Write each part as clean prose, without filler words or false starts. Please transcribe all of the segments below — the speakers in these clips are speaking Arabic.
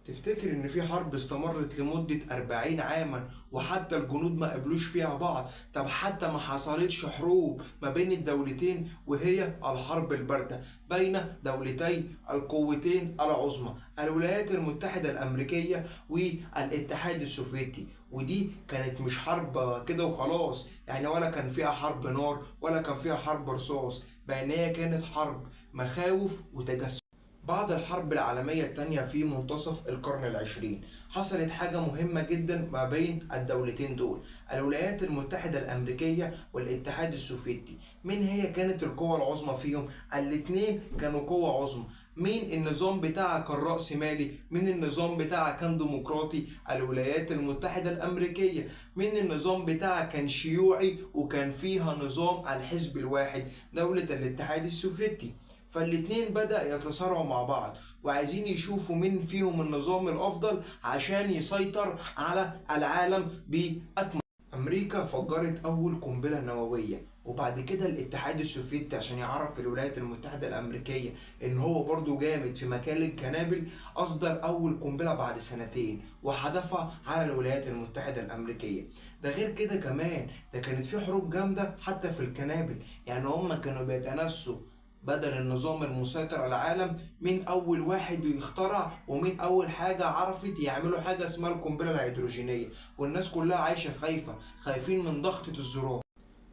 تفتكر إن في حرب استمرت لمدة 40 عاما وحتى الجنود ما قبلوش فيها بعض؟ طب حتى ما حصلتش حروب ما بين الدولتين، وهي الحرب الباردة بين دولتي القوتين العظمى الولايات المتحدة الأمريكية والاتحاد السوفيتي. ودي كانت مش حرب كده وخلاص، يعني ولا كان فيها حرب نار ولا كان فيها حرب رصاص، بأن هي كانت حرب مخاوف وتجسس. بعد الحرب العالمية التانية في منتصف القرن العشرين حصلت حاجة مهمة جدا ما بين الدولتين دول، الولايات المتحدة الأمريكية والاتحاد السوفيتي. مين هي كانت القوة العظمى فيهم؟ الاتنين كانوا قوة عظمى. مين النظام بتاعها كان رأسمالي؟ مين النظام بتاعها كان ديمقراطي؟ الولايات المتحدة الأمريكية. مين النظام بتاعها كان شيوعي وكان فيها نظام الحزب الواحد؟ دولة الاتحاد السوفيتي. فالاتنين بدأ يتصارعوا مع بعض وعايزين يشوفوا مين فيهم النظام الأفضل عشان يسيطر على العالم بأكمله. أمريكا فجرت أول قنبلة نووية، وبعد كده الاتحاد السوفيتي عشان يعرف الولايات المتحدة الأمريكية إن هو برضو جامد في مجال القنابل أصدر أول قنبلة بعد سنتين وحدفها على الولايات المتحدة الأمريكية. ده غير كده كمان ده كانت في حروب جامدة حتى في القنابل، يعني هما كانوا بيتنافسوا بدل النظام المسيطر على العالم مين اول واحد يخترع ومين اول حاجه عرفت يعملوا حاجه اسمها القنبله الهيدروجينيه، والناس كلها عايشه خايفين من ضغطه الزرار.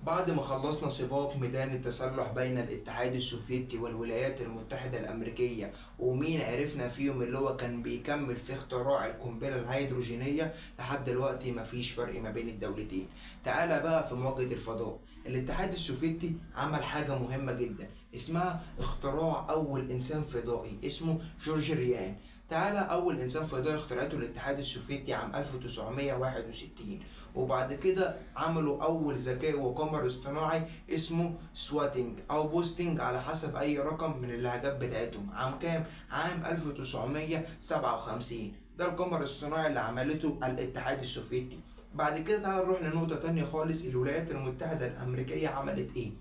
بعد ما خلصنا سباق ميدان التسلح بين الاتحاد السوفيتي والولايات المتحدة الأمريكية، ومين عرفنا فيهم اللي هو كان بيكمل في اختراع القنبلة الهيدروجينية، لحد دلوقتي مفيش فرق ما بين الدولتين. تعالى بقى في مواجهة الفضاء. الاتحاد السوفيتي عمل حاجة مهمة جدا اسمها اختراع أول إنسان فضائي اسمه جورج ريان. تعالى أول إنسان فضائي اخترعته الاتحاد السوفيتي عام 1961، وبعد كده عملوا أول ذكاء وقمر اصطناعي اسمه سواتينج أو بوستينج على حسب أي رقم من اللهجات بتاعتهم. عام كام؟ عام 1957. ده القمر الصناعي اللي عملته الاتحاد السوفيتي. بعد كده تعالى نروح لنقطة تانية خالص، الولايات المتحدة الأمريكية عملت إيه؟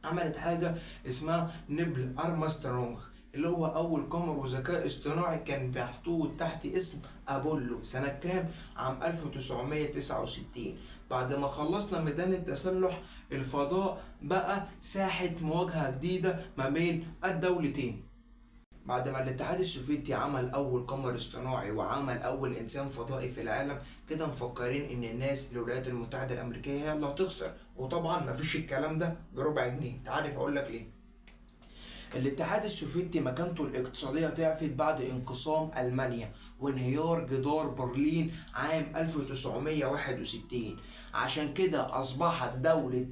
عملت حاجة اسمها نيبل أرمسترونج، اللي هو أول قمر وذكاء اصطناعي كان محطوط تحت اسم أبولو. سنة كام؟ عام 1969. بعد ما خلصنا ميدان التسلح، الفضاء بقى ساحة مواجهة جديدة ما بين الدولتين. بعد ما الاتحاد السوفيتي عمل أول قمر اصطناعي وعمل أول إنسان فضائي في العالم، كده مفكرين إن الناس الولايات المتحدة الأمريكية هي اللي هتخسر، وطبعا مفيش الكلام ده بربع جنيه. تعرف أقولك ليه؟ الاتحاد السوفيتي مكانته الاقتصادية ضعفت بعد انقسام ألمانيا وانهيار جدار برلين عام 1961. عشان كده أصبحت دولة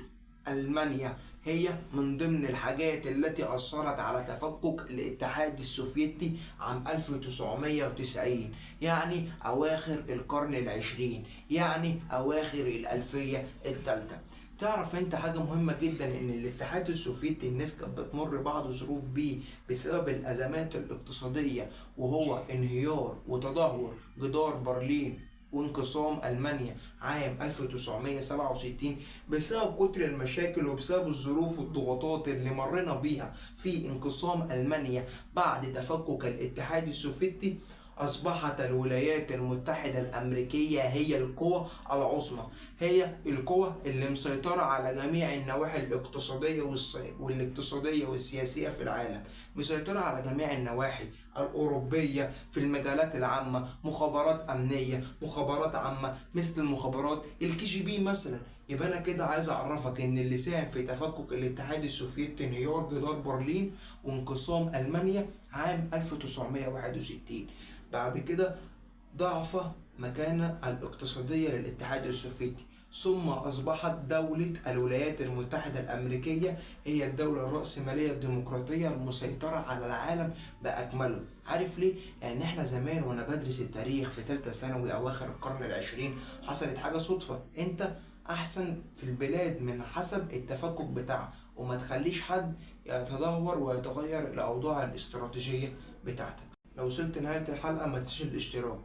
ألمانيا هي من ضمن الحاجات التي أثرت على تفكك الاتحاد السوفيتي عام 1990، يعني أواخر القرن العشرين، يعني أواخر الألفية الثالثة. تعرف انت حاجة مهمة جدا، ان الاتحاد السوفيتي الناس كانت بتمر بعض ظروف بيه بسبب الازمات الاقتصادية، وهو انهيار وتدهور جدار برلين وانقسام ألمانيا عام 1967 بسبب كتر المشاكل وبسبب الظروف والضغوطات اللي مرينا بيها في انقسام ألمانيا بعد تفكك الاتحاد السوفيتي. أصبحت الولايات المتحدة الأمريكية هي القوة العظمى، هي القوة اللي مسيطرة على جميع النواحي الاقتصادية والسياسية في العالم، مسيطرة على جميع النواحي الأوروبية في المجالات العامة، مخابرات أمنية، مخابرات عامة مثل المخابرات الكي جي بي مثلا. يبقى أنا كده عايز أعرفك إن اللي ساهم في تفكك الاتحاد السوفيتي انهيار جدار برلين وانقسام ألمانيا عام 1961. بعد كده ضعف مكانة الاقتصادية للاتحاد السوفيتي، ثم أصبحت دولة الولايات المتحدة الأمريكية هي الدولة الرأسمالية الديمقراطية المسيطرة على العالم بأكمله. عارف ليه؟ لأن احنا زمان وأنا بدرس التاريخ في تالتة ثانوي أواخر القرن العشرين حصلت حاجة صدفة، أنت أحسن في البلاد من حسب التفكك بتاعها، وما تخليش حد يتدهور ويتغير الأوضاع الاستراتيجية بتاعتك. لو وصلت نهاية الحلقة ما تنساش الاشتراك.